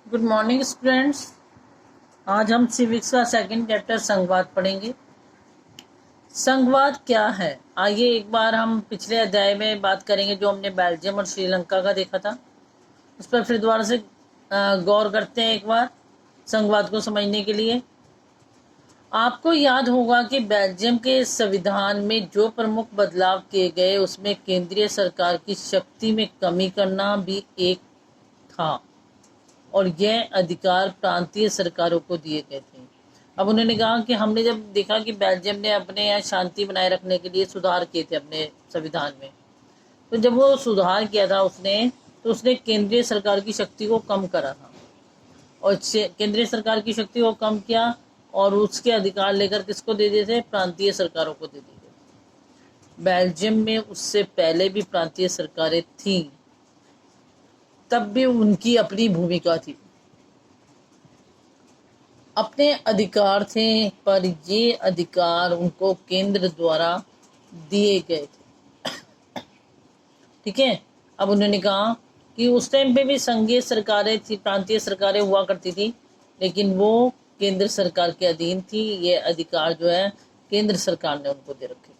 Good morning students. आज हम civics का सेकंड चैप्टर संघवाद पढ़ेंगे। संघवाद क्या है, आइए एक बार हम पिछले अध्याय में बात करेंगे जो हमने बेल्जियम और श्रीलंका का देखा था, उस पर फिर दोबारा से गौर करते हैं एक बार संघवाद को समझने के लिए। आपको याद होगा कि बेल्जियम के संविधान में जो प्रमुख बदलाव किए गए उसमें केंद्रीय सरकार की शक्ति में कमी करना भी एक था और यह अधिकार प्रांतीय सरकारों को दिए गए थे। अब उन्होंने कहा कि हमने जब देखा कि बेल्जियम ने अपने यहाँ शांति बनाए रखने के लिए सुधार किए थे अपने संविधान में, तो जब वो सुधार किया था उसने केंद्रीय सरकार की शक्ति को कम करा था और केंद्रीय सरकार की शक्ति को कम किया और उसके अधिकार लेकर किसको दे दिए थे, प्रांतीय सरकारों को दे दिए थे। बेल्जियम में उससे पहले भी प्रांतीय सरकारें थी, तब भी उनकी अपनी भूमिका थी, अपने अधिकार थे, पर ये अधिकार उनको केंद्र द्वारा दिए गए थे। ठीक है। अब उन्होंने कहा कि उस टाइम पे भी संघीय सरकारें थी, प्रांतीय सरकारें हुआ करती थी, लेकिन वो केंद्र सरकार के अधीन थी। ये अधिकार जो है केंद्र सरकार ने उनको दे रखे थे।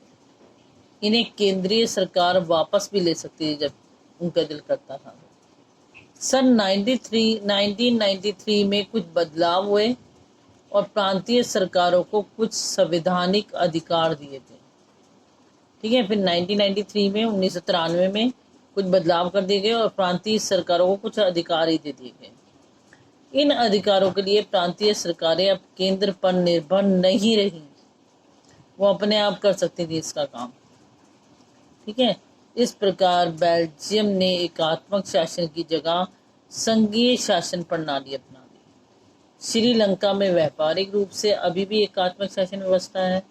इन्हें केंद्रीय सरकार वापस भी ले सकती है जब उनका दिल करता था। सन 1993 में कुछ बदलाव हुए और प्रांतीय सरकारों को कुछ संवैधानिक अधिकार दिए थे। ठीक है। फिर 1993 में 1993 में कुछ बदलाव कर दिए गए और प्रांतीय सरकारों को कुछ अधिकार ही दे दिए गए। इन अधिकारों के लिए प्रांतीय सरकारें अब केंद्र पर निर्भर नहीं रही, वो अपने आप कर सकती थी इसका काम। ठीक है। इस प्रकार बेल्जियम ने एकात्मक शासन की जगह संघीय शासन प्रणाली अपना ली। श्रीलंका में व्यापारिक रूप से अभी भी एकात्मक शासन व्यवस्था है,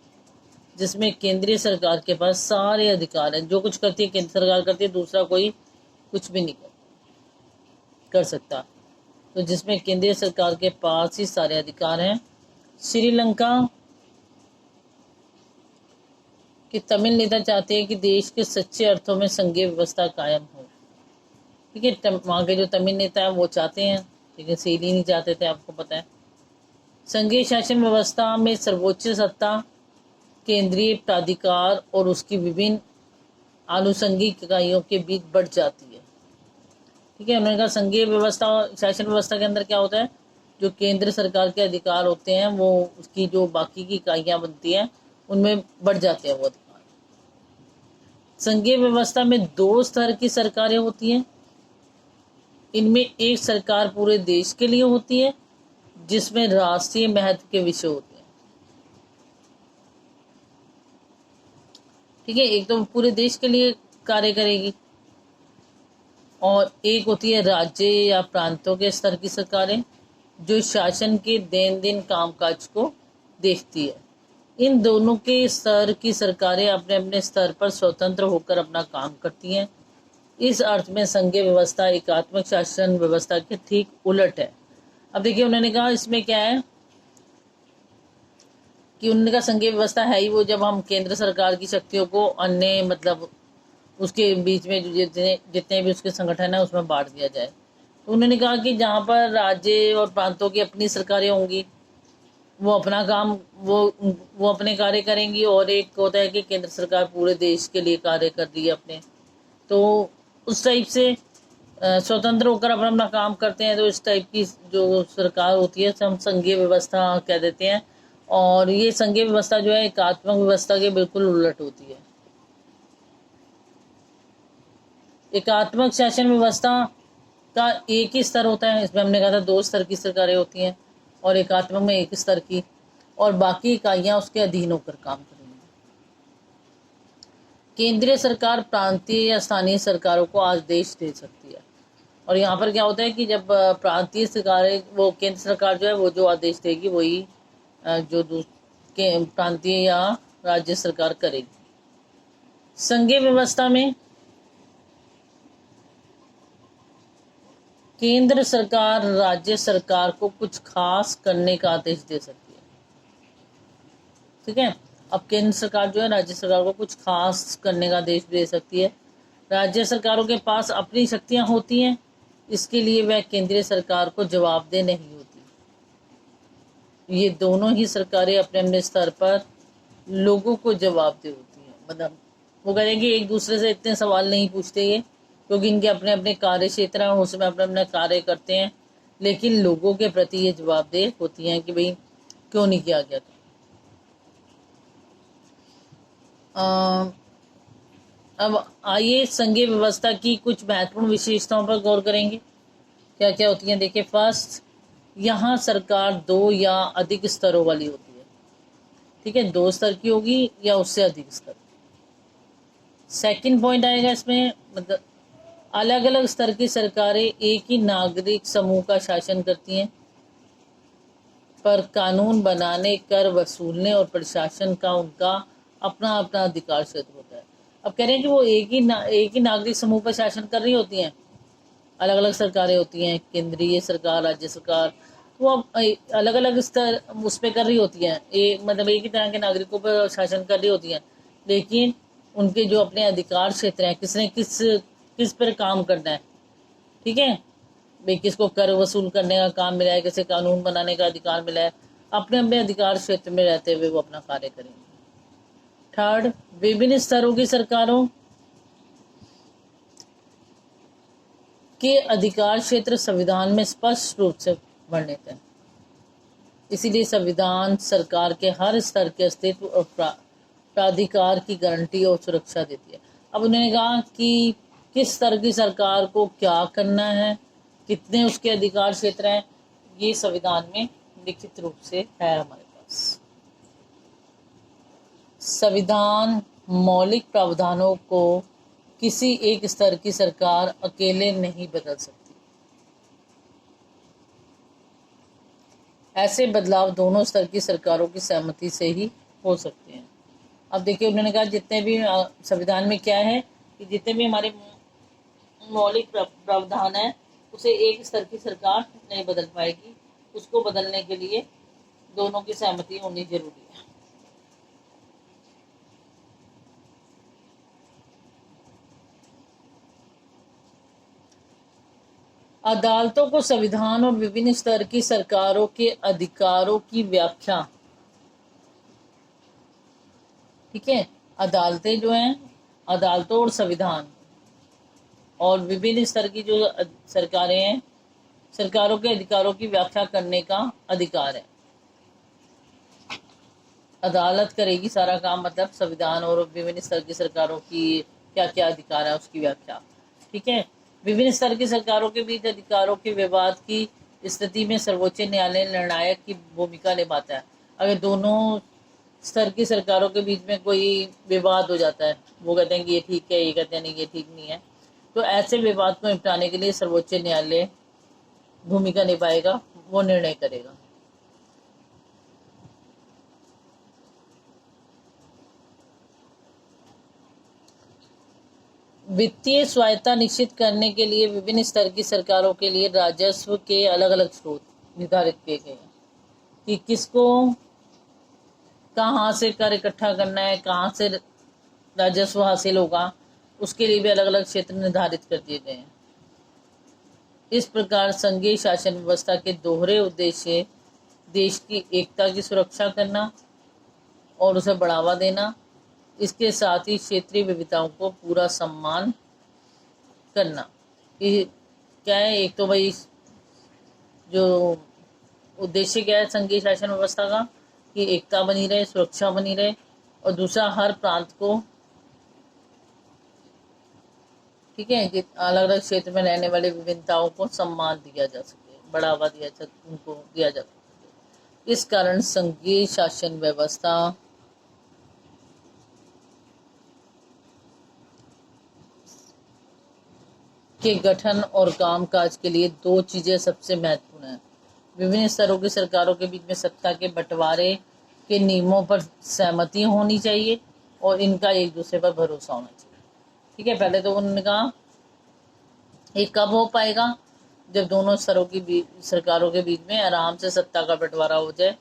जिसमें केंद्रीय सरकार के पास सारे अधिकार हैं। जो कुछ करती है केंद्र सरकार करती है, दूसरा कोई कुछ भी नहीं कर सकता। तो जिसमें केंद्रीय सरकार के पास ही सारे अधिकार हैं। श्रीलंका कि तमिल नेता चाहते हैं कि देश के सच्चे अर्थों में संघीय व्यवस्था कायम हो। ठीक है। वहाँ के जो तमिल नेता है वो चाहते हैं, लेकिन सीली नहीं चाहते थे, आपको पता है। संघीय शासन व्यवस्था में सर्वोच्च सत्ता केंद्रीय प्राधिकार और उसकी विभिन्न आनुषंगिक इकाइयों के बीच बढ़ जाती है। ठीक है। उन्होंने कहा संघीय व्यवस्था, शासन व्यवस्था के अंदर क्या होता है, जो केंद्र सरकार के अधिकार होते हैं वो उसकी जो बाकी की इकाइयां बनती हैं उनमें बढ़ जाते हैं वो अधिकार। संघीय व्यवस्था में 2 स्तर की सरकारें होती हैं। इनमें एक सरकार पूरे देश के लिए होती है, जिसमें राष्ट्रीय महत्व के विषय होते हैं। ठीक है। एक तो पूरे देश के लिए कार्य करेगी और एक होती है राज्य या प्रांतों के स्तर की सरकारें, जो शासन के दैनंदिन कामकाज को देखती है। इन दोनों के स्तर की सरकारें अपने अपने स्तर पर स्वतंत्र होकर अपना काम करती हैं। इस अर्थ में संघीय व्यवस्था एकात्मक शासन व्यवस्था के ठीक उलट है। अब देखिए उन्होंने कहा इसमें क्या है कि उन्होंने कहा संघीय व्यवस्था है ही वो जब हम केंद्र सरकार की शक्तियों को अन्य मतलब उसके बीच में जो जितने भी उसके संगठन है उसमें बांट दिया जाए। तो उन्होंने कहा कि जहाँ पर राज्य और प्रांतों की अपनी सरकारें होंगी वो अपना काम वो अपने कार्य करेंगी, और एक होता है कि केंद्र सरकार पूरे देश के लिए कार्य कर रही है अपने, तो उस टाइप से स्वतंत्र होकर अपना अपना काम करते हैं। तो इस टाइप की जो सरकार होती है हम संघीय व्यवस्था कह देते हैं। और ये संघीय व्यवस्था जो है एकात्मक व्यवस्था के बिल्कुल उलट होती है। एकात्मक शासन व्यवस्था का एक ही स्तर होता है, इसमें हमने कहा था 2 स्तर की सरकारें होती हैं और एकात्मक में 1 स्तर की, और बाकी इकाइयां उसके अधीन होकर काम करेंगी। केंद्रीय सरकार प्रांतीय या स्थानीय सरकारों को आदेश दे सकती है, और यहाँ पर क्या होता है कि जब प्रांतीय सरकारें, वो केंद्र सरकार जो है वो जो आदेश देगी वही जो प्रांतीय या राज्य सरकार करेगी। संघीय व्यवस्था में केंद्र सरकार राज्य सरकार को कुछ खास करने का आदेश दे सकती है। ठीक है। अब केंद्र सरकार जो है राज्य सरकार को कुछ खास करने का आदेश दे सकती है। राज्य सरकारों के पास अपनी शक्तियां होती हैं, इसके लिए वह केंद्रीय सरकार को जवाबदेह नहीं होती। ये दोनों ही सरकारें अपने अपने स्तर पर लोगों को जवाबदेह होती हैं। मतलब वो कहेंगे एक दूसरे से इतने सवाल नहीं पूछते ये, क्योंकि इनके अपने अपने कार्य क्षेत्र हैं, उसमें अपने अपने कार्य करते हैं, लेकिन लोगों के प्रति ये जवाबदेह होती हैं कि भाई क्यों नहीं किया गया था। अब आइए संघीय व्यवस्था की कुछ महत्वपूर्ण विशेषताओं पर गौर करेंगे। क्या क्या होती हैं देखिए। फर्स्ट, यहाँ सरकार 2 या अधिक स्तरों वाली होती है। ठीक है, 2 स्तर की होगी या उससे अधिक स्तर। सेकंड पॉइंट आएगा इसमें, मतलब अलग अलग स्तर की सरकारें एक ही नागरिक समूह का शासन करती हैं, पर कानून बनाने, कर वसूलने और प्रशासन का उनका अपना अपना अधिकार क्षेत्र होता है। अब कह रहे हैं कि वो एक ही नागरिक समूह पर शासन कर रही होती हैं। अलग अलग सरकारें होती हैं, केंद्रीय सरकार, राज्य सरकार, वो अलग अलग स्तर उस पर कर रही होती हैं, मतलब एक ही तरह के नागरिकों पर शासन कर रही होती हैं, लेकिन उनके जो अपने अधिकार क्षेत्र हैं, किसने किस पर काम करना है। ठीक है भाई, किसको कर वसूल करने का काम मिला है, किसे कानून बनाने का अधिकार मिला है, अपने अपने अधिकार क्षेत्र में रहते हुए वो अपना कार्य करेंगे। थर्ड, विभिन्न स्तरों की सरकारों के अधिकार क्षेत्र संविधान में स्पष्ट रूप से वर्णित है। इसीलिए संविधान सरकार के हर स्तर के अस्तित्व और प्राधिकार की गारंटी और सुरक्षा देती है। अब उन्होंने कहा कि किस स्तर की सरकार को क्या करना है, कितने उसके अधिकार क्षेत्र हैं, ये संविधान में लिखित रूप से है हमारे पास। संविधान मौलिक प्रावधानों को किसी एक स्तर की सरकार अकेले नहीं बदल सकती। ऐसे बदलाव दोनों स्तर की सरकारों की सहमति से ही हो सकते हैं। अब देखिए, उन्होंने कहा जितने भी संविधान में क्या है कि जितने भी हमारे मौलिक प्रावधान है उसे एक स्तर की सरकार नहीं बदल पाएगी, उसको बदलने के लिए दोनों की सहमति होनी जरूरी है। अदालतों को संविधान और विभिन्न स्तर की सरकारों के अधिकारों की व्याख्या। ठीक है, अदालतें जो हैं, अदालतों और संविधान और विभिन्न स्तर की जो सरकारें हैं, सरकारों के अधिकारों की व्याख्या करने का अधिकार है। अदालत करेगी सारा काम, मतलब संविधान और विभिन्न स्तर की सरकारों की क्या क्या अधिकार है उसकी व्याख्या। ठीक है, विभिन्न स्तर की सरकारों के बीच अधिकारों के विवाद की स्थिति में सर्वोच्च न्यायालय निर्णायक की भूमिका निभाता है। अगर दोनों स्तर की सरकारों के बीच में कोई विवाद हो जाता है, वो कहते हैं कि ये ठीक है, ये कहते हैं नहीं ये ठीक नहीं है, तो ऐसे विवाद को निपटाने के लिए सर्वोच्च न्यायालय भूमिका निभाएगा, वो निर्णय करेगा। वित्तीय स्वायत्तता निश्चित करने के लिए विभिन्न स्तर की सरकारों के लिए राजस्व के अलग अलग स्रोत निर्धारित किए गए हैं कि किसको कहाँ से कर इकट्ठा करना है, कहाँ से राजस्व हासिल होगा, उसके लिए भी अलग अलग क्षेत्र निर्धारित कर दिए गए हैं। इस प्रकार संघीय शासन व्यवस्था के दोहरे उद्देश्य देश की एकता की सुरक्षा करना और उसे बढ़ावा देना, इसके साथ ही क्षेत्रीय विविधताओं को पूरा सम्मान करना। ये क्या है, एक तो भाई जो उद्देश्य क्या है संघीय शासन व्यवस्था का कि एकता बनी रहे, सुरक्षा बनी रहे, और दूसरा हर प्रांत को, ठीक है, अलग अलग क्षेत्र में रहने वाले विभिन्नताओं को सम्मान दिया जा सके, बढ़ावा उनको दिया जा सके। इस कारण संघीय शासन व्यवस्था के गठन और कामकाज के लिए 2 चीजें सबसे महत्वपूर्ण हैं। विभिन्न स्तरों की सरकारों के बीच में सत्ता के बंटवारे के नियमों पर सहमति होनी चाहिए और इनका एक दूसरे पर भरोसा होना चाहिए। ठीक है, पहले तो उन्होंने कहा ये कब हो पाएगा, जब दोनों स्तरों की सरकारों के बीच में आराम से सत्ता का बंटवारा हो जाए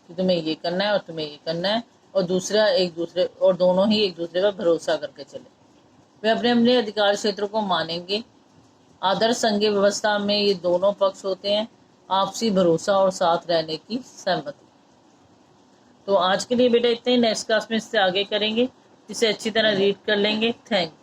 कि तुम्हें ये करना है और तुम्हें ये करना है, और दूसरा एक दूसरे, और दोनों ही एक दूसरे पर भरोसा करके चले। वे अपने अपने अधिकार क्षेत्रों को मानेंगे, आदर्श संघीय व्यवस्था में ये दोनों पक्ष होते हैं, आपसी भरोसा और साथ रहने की सहमति। तो आज के लिए बेटा इतने ही, नेक्स्ट क्लास में इससे आगे करेंगे, इसे अच्छी तरह रीड कर लेंगे। थैंक